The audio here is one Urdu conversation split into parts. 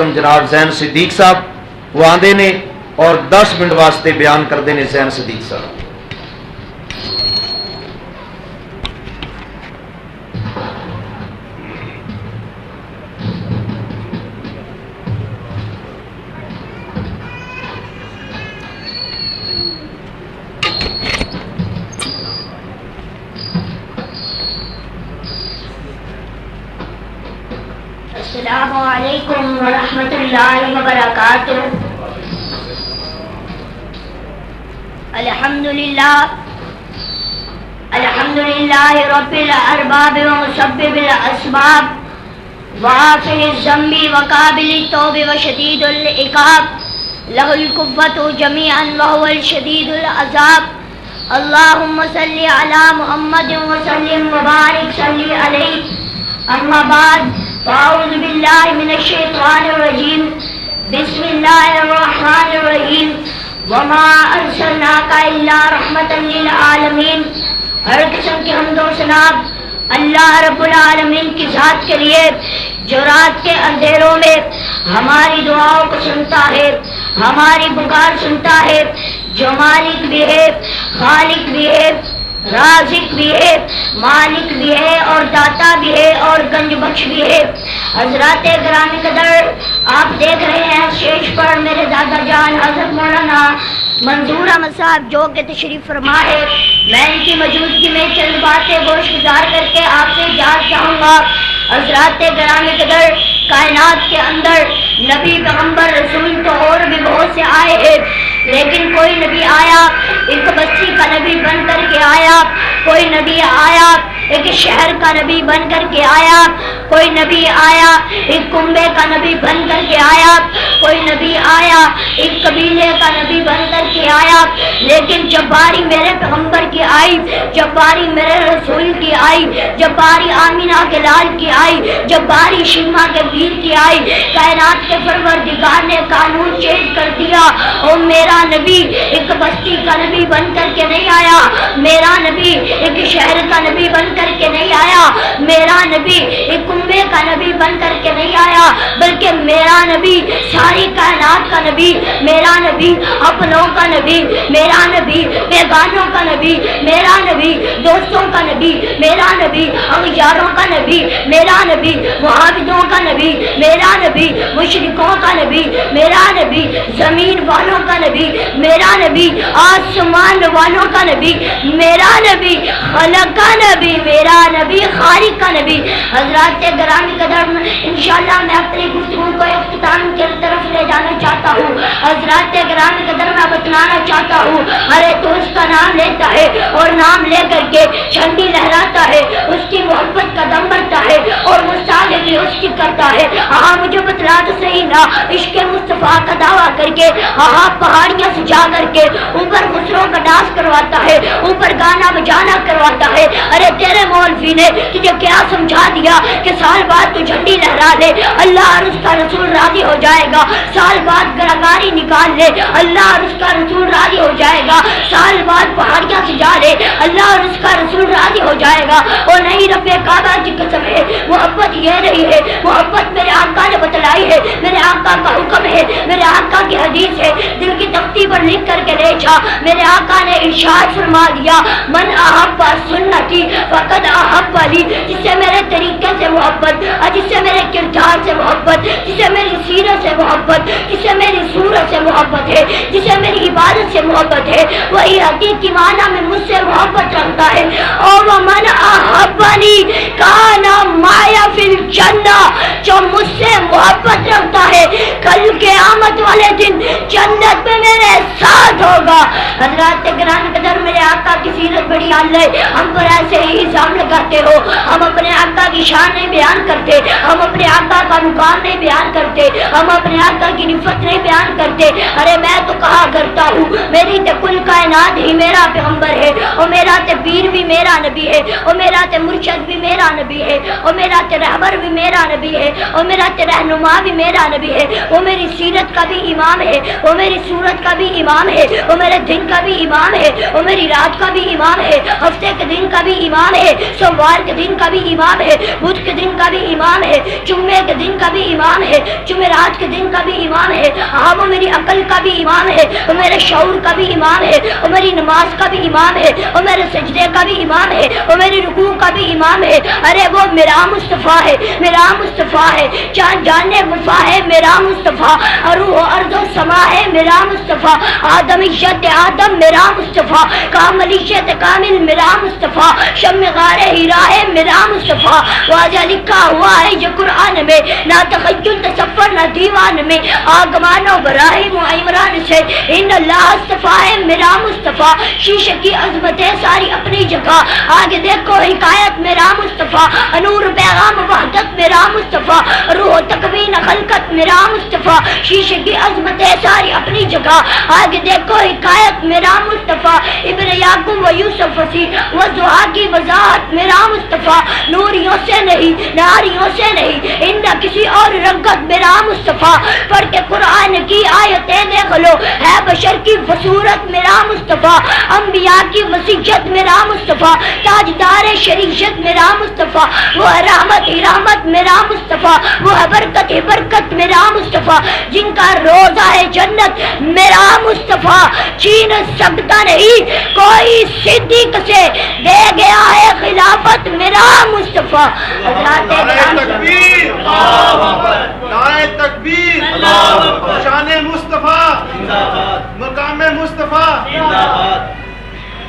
جناب زین صدیق صاحب وہ آندے نے اور 10 منٹ واسطے بیان کرتے ہیں زین صدیق صاحب. السلام علیکم ورحمۃ اللہ وبرکاتہ. الحمد للہ رب الارباب ومسبب الاسباب وغافر الذنب وقابل التوب وشدید العقاب لہ القوۃ جمیعا وہو الشدید العذاب. اللہم صلی علی محمد وسلم وبارک صلی علیہ. اما بعد فاعوذ باللہ من الشیطان الرجیم. بسم اللہ الرحمن الرحیم. وما ارسلناک الا رحمتا للعالمین. ہر قسم کی حمد و ثنا اللہ رب العالمین کی ذات کے لیے جو رات کے اندھیروں میں ہماری دعاؤں کو سنتا ہے، ہماری پکار سنتا ہے، جو مالک بھی ہے، خالق بھی ہے، رازق بھی ہے، مالک بھی ہے اور داتا بھی ہے اور گنج بخش بھی ہے. حضرات گرامی قدر، آپ دیکھ رہے ہیں شیش پر میرے دادا جان حضرت مولانا منظور احمد صاحب جو کہ تشریف فرما ہے. میں ان کی موجودگی میں چند باتیں گوش گزار کر کے آپ سے اجازت چاہوں گا. حضرات گرامی قدر، کائنات کے اندر نبی پیغمبر رسول تو اور بھی بہت سے آئے ہیں، لیکن کوئی نبی آیا ایک بستی کا نبی بن کر کے آیا، کوئی نبی آیا ایک شہر کا نبی بن کر کے آیا، کوئی نبی آیا ایک کنبے کا نبی بن کر کے آیا، کوئی نبی آیا ایک قبیلے کا نبی بن کر کے آیا. لیکن جب باری میرے پیغمبر کی آئی، جب باری میرے رسول کی آئی، جب باری آمینہ کے لال کی آئی، جب باری شیما کے پیر کی آئی، کائنات کے پروردگار نے قانون چینج کر دیا. اور میرا نبی ایک بستی کا نبی بن کر کے نہیں آیا، میرا نبی ایک شہر کا نبی بن کر کے نہیں آیا، میرا نبی ایک کنبے کا نبی بن کر کے نہیں آیا، بلکہ میرا نبی ساری کائنات کا نبی، میرا نبی اپنوں کا نبی، میرا نبی بیگانوں کا نبی، میرا نبی دوستوں کا نبی، میرا نبی اغیاروں کا نبی، میرا نبی معاہدوں کا نبی، میرا نبی مشرکوں کا نبی، میرا نبی زمین والوں کا نبی، میرا نبی آسمان والوں کا نبی، میرا نبی خلق کا نبی، میرا نبی خالق کا نبی. حضرات گرامی قدر، انشاءاللہ میں اپنی گفتگو کو اختتام کی طرف لے جانا چاہتا ہوں. حضرات گرامی قدر، میں بتلانا چاہتا ہوں، ارے تو اس کا نام لیتا ہے اور نام لے کر کے جھنڈی لہراتا ہے، اس کی محبت کا دم بڑھتا ہے اور مصالحے بھی اس کی کرتا ہے. ہاں مجھے بتلا تو صحیح نا، عشق مصطفیٰ کا دعویٰ کر کے، ہاں پہاڑیاں سجا کر کے اوپر خسروں کا ڈانس کرواتا ہے، اوپر گانا بجانا کرواتا ہے. ارے تیرے مولوی نے تجھے کیا سمجھا دیا کہ سال بعد تو جھنڈی لہرا لے، اللہ اور اس کا رسول راضی ہو جائے گا. سال بعد گراگاری نکال لے، اللہ اور اس کا رسول راضی ہو جائے گا. سال بعد پہاڑیاں سجا لے، اللہ اور اس کا رسول راضی ہو جائے گا. اور نہیں، رب کعبہ کی قسم ہے، محبت یہ رہی ہے، محبت میرے آقا نے بتلائی ہے، میرے آقا کا حکم ہے، میرے آقا کی حدیث ہے. دل کی تختی پر لکھ کر کے لے جا. میرے آقا نے ارشاد فرما دیا، من احب سنتی فقد احب علی. جس سے میرے طریقے سے محبت، جس سے میرے کردار سے محبت، جس سے میری سیرت سے محبت، جس سے میری صورت سے محبت ہے، جس سے میری عبادت سے محبت ہے، وہی حقیقی معنی میں مجھ سے محبت رکھتا ہے. اور من احبنی کان معی فی الجنہ، جو مجھ سے محبت رکھتا ہے کل قیامت والے دن جنت میں میرے ساتھ ہوگا. حضرات گرامی قدر، میرے آقا کی سیرت بڑی اعلی ہے، ہم پر ایسے ہی الزام لگاتے ہو. ہم اپنے آقا کی شان نہیں بیان کرتے، ہم اپنے آقا کا مقام نہیں بیان کرتے، ہم اپنے آقا کی نفت نہیں بیان کرتے. ارے میں تو کہا کرتا ہوں، میری تو کل کائنات ہی میرا پیغمبر ہے، اور میرا تو پیر بھی میرا نبی ہے، اور میرا تو مرشد بھی میرا نبی ہے، اور میرا تو رہبر بھی میرا نبی ہے، اور میرا تو رہنما بھی میرا نبی ہے. وہ میری سیرت کا بھی امام ہے، وہ میری صورت کا بھی امام ہے، وہ میرے دن کا بھی امام ہے، وہ میری رات کا بھی امام ہے، ہفتے کے دن کا بھی امام ہے، سوموار کے دن کا بھی امام ہے، بدھ کے دن کا بھی امام ہے، جمعے کے دن کا بھی امام ہے، جمعرات آج کے دن کا بھی امام ہے، ہاں وہ میری عقل کا بھی امام ہے، وہ میرے شعور کا بھی امام ہے، وہ میری نماز کا بھی امام ہے، وہ میرے سجدے کا بھی امام ہے، وہ میری رکوع کا بھی امام ہے۔ ارے وہ میرا مصطفیٰ ہے، میرا مصطفیٰ ہے، چاند جانے وفا ہے میرا مصطفیٰ، روح و ارض و سما ہے میرا مصطفیٰ، آدمیت آدم میرا مصطفیٰ، کاملیت کامل میرا مصطفیٰ، شم غار ہیرا ہے میرا مصطفیٰ، واضح لکھا ہوا ہے یہ قرآن میں، نہ تخیل تصور نہ دیوان میں، آگمان و براہیم و عمران سے ان اللہ اصطفیٰ ہے میرا مصطفیٰ، شیشے کی عظمتیں ساری اپنی جگہ، آگے دیکھو حکایت میرا مصطفیٰ، نور پیغام وحدت میرا مصطفیٰ، روح تکوین خلقت میرا مصطفیٰ، شیشے کی عظمتیں ساری اپنی جگہ، آگے دیکھو حکایت میرا مصطفیٰ، ابن یعقوب و یوسف وسیع و زحا کی وضاحت میرا مصطفیٰ، نوریوں سے نہیں ناریوں سے نہیں ان کسی اور رنگت میرا مصطفیٰ، پڑھ کے قرآن کی آیتیں دیکھ لو، ہے بشر کی وصورت میرا مصطفیٰ، انبیاء کی وصیت میرا مصطفیٰ، تاجدار شریعت میرا مصطفیٰ، وہ ہے رحمت ہی رحمت میرا مصطفیٰ، وہ ہے برکت ہی برکت میرا مصطفیٰ، جن کا روزہ ہے جنت میرا مصطفیٰ، چھین سکتا نہیں کوئی صدیق سے، دے گیا ہے خلافت میرا مصطفیٰ۔ حضرات تکبیر، نعرہ تکبیر، شان مصطفیٰ، مقام مصطفیٰ۔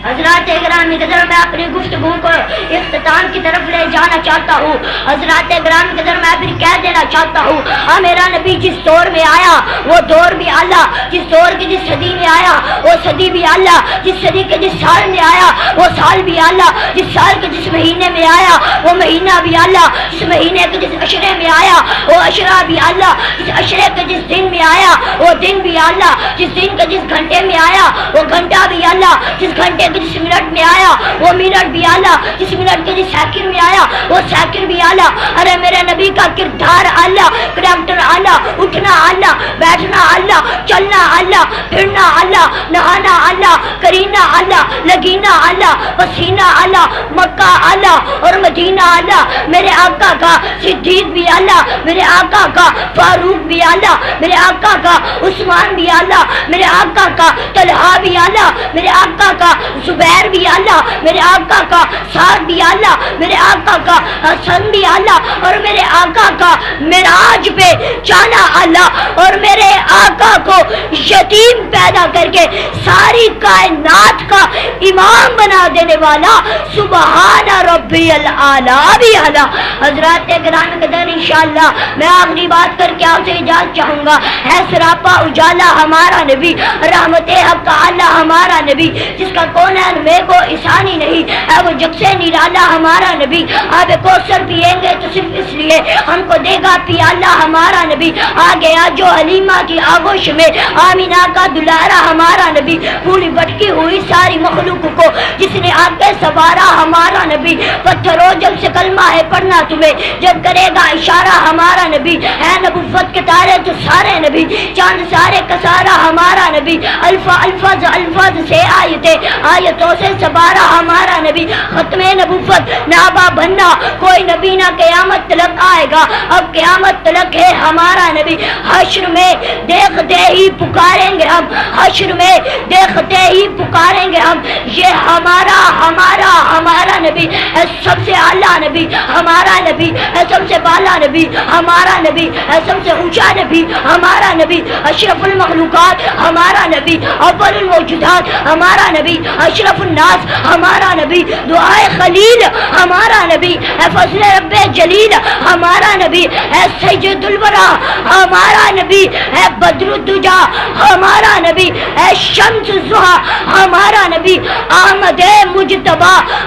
حضرات گرامی کے میں اپنی گفتگو کو اختتام کی طرف لے جانا چاہتا ہوں۔ حضرات گرامی کے میں پھر کہہ دینا چاہتا ہوں، ہاں میرا نبی جس دور میں آیا وہ دور بھی اللہ، جس دور کی جس صدی میں آیا وہ صدی بھی اللہ، جس صدی کے جس سال میں آیا وہ سال بھی اللہ، جس سال کے جس مہینے میں آیا وہ مہینہ بھی اللہ، جس مہینے کے جس عشرے میں آیا وہ عشرہ بھی اللہ، جس عشرے کے جس دن میں آیا وہ دن بھی اللہ، جس دن کے جس گھنٹے میں آیا وہ گھنٹہ بھی اللہ، جس گھنٹے جس منٹ میں آیا وہ منٹ بھی آلہ، جس منٹ کے جس سیکنڈ میں آیا وہ سیکنڈ بھی آلہ۔ ارے میرے نبی کا کردار اللہ، کریکٹر اللہ، اٹھنا اللہ، بیٹھنا اللہ، چلنا اللہ، پھرنا اللہ، نہانا اللہ، کرینا اللہ، لگینا اللہ، پسینہ اللہ، مکہ اللہ اور مدینہ اللہ۔ میرے آقا کا صدیق بھی اللہ، میرے آقا کا فاروق بھی اللہ، میرے آقا کا عثمان بھی اللہ، میرے آقا کا طلحہ بھی اللہ، میرے آقا کا زبیر بھی اللہ، میرے آقا کا سعد بھی اللہ، میرے آقا کا حسن بھی اللہ، اور میرے آقا کا معراج پہ جانا اللہ، اور میرے آقا کو یتیم پیدا کر کے ساری کائنات کا امام بنا دینے والا سبحان ربی الاعلی بھی اللہ۔ حضرات گرامی قدر انشاءاللہ میں آخری بات کر کے آپ سے اجازت چاہوں گا، ہے سراپا اجالا ہمارا نبی، رحمت حق کا اللہ ہمارا نبی، جس کا کونین میں کو اسانی نہیں ہے، وہ جگ سے نرالا ہمارا نبی، آب کوثر پیئیں گے تو صرف اس لیے ہم کو دے گا پیالہ ہمارا نبی، آ گیا جو حلیمہ کی آغوش میں آمینہ کا دلارا ہمارا نبی، پوری بٹکی ہوئی ساری مخلوق کو جس نے آ کے سوارا ہمارا نبی، پتھروں جب سے کلمہ ہے پڑھنا تمہیں جب کرے گا اشارہ ہمارا نبی، ہے نبوت کے تارے تو سارے نبی، چاند سارے کا سارا ہمارا نبی، الفاظ سے آیتوں سے سوارا ہمارا نبی، ختم نبوت نابا بننا کوئی نبی نہ قیامت تلک آئے گا، اب قیامت تلک ہے ہمارا نبی، حشر میں دیکھتے ہی پکاریں گے ہم، حشر میں دیکھتے ہی پکاریں گے ہم، یہ ہمارا ہمارا ہمارا نبی ہے، سب سے اعلیٰ نبی ہمارا نبی ہے، سب سے بالا نبی ہمارا نبی ہے، سب سے اونچا نبی ہمارا نبی، اشرف المخلوقات ہمارا نبی، اول الموجودات ہمارا نبی، اشرف الناس ہمارا نبی، دعائے خلیل ہمارا نبی ہے، فضل رب جلیل ہمارا نبی ہے، سید الورا ہمارا نبی ہے، بدر الدجا ہمارا نبی ہے، شمس الضحیٰ ہمارا نبی، احمد مجتبی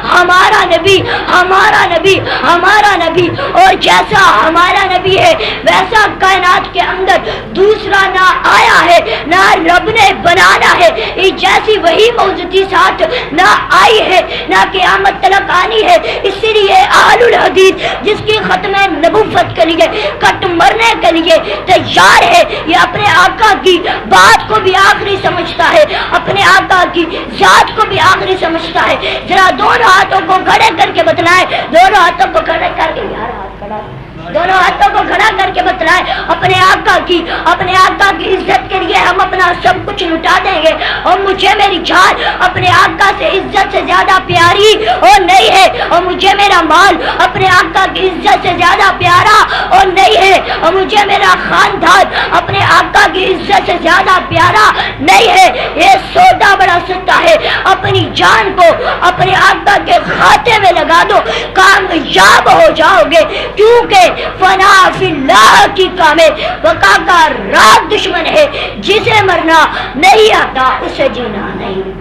ہمارا نبی، ہمارا نبی ہمارا نبی، اور جیسا ہمارا نبی ہے ویسا کائنات کے اندر دوسرا نہ آیا ہے نہ رب نے بنانا ہے، جیسی وہی موجودی ساتھ نہ آئی ہے نہ قیامت تلک آنی ہے، اس لیے اہل الحدیث جس کی ختم نبوت کے لیے کٹ مرنے کے لیے تیار ہے، یہ اپنے آقا کی بات کو بھی آخری سمجھتا ہے، اپنے آقا کی ذات کو بھی آخری سمجھتا ہے۔ ذرا دونوں ہاتھوں کو کھڑے کر کے بتلائے، دونوں ہاتھوں کو کھڑے کر کے، یار ہاتھ کھڑا دونوں ہاتھوں کو کھڑا کر کے بتلائے اپنے آقا کی عزت کے لیے ہم اپنا سب کچھ لٹا دیں گے، اور مجھے میری جان اپنے آقا سے عزت سے زیادہ پیاری اور نہیں ہے، اور مجھے میرا مال اپنے آقا کی عزت سے زیادہ پیارا اور نہیں ہے، اور مجھے میرا خاندان اپنے آقا کی عزت سے زیادہ پیارا نہیں ہے۔ یہ سودا بڑا سستا ہے، اپنی جان کو اپنے آقا کے کھاتے میں لگا دو، کامیاب ہو جاؤ گے، کیونکہ فنا فی اللہ کی کامل بقا کا راز دشمن ہے، جسے مرنا نہیں آتا اسے جینا نہیں۔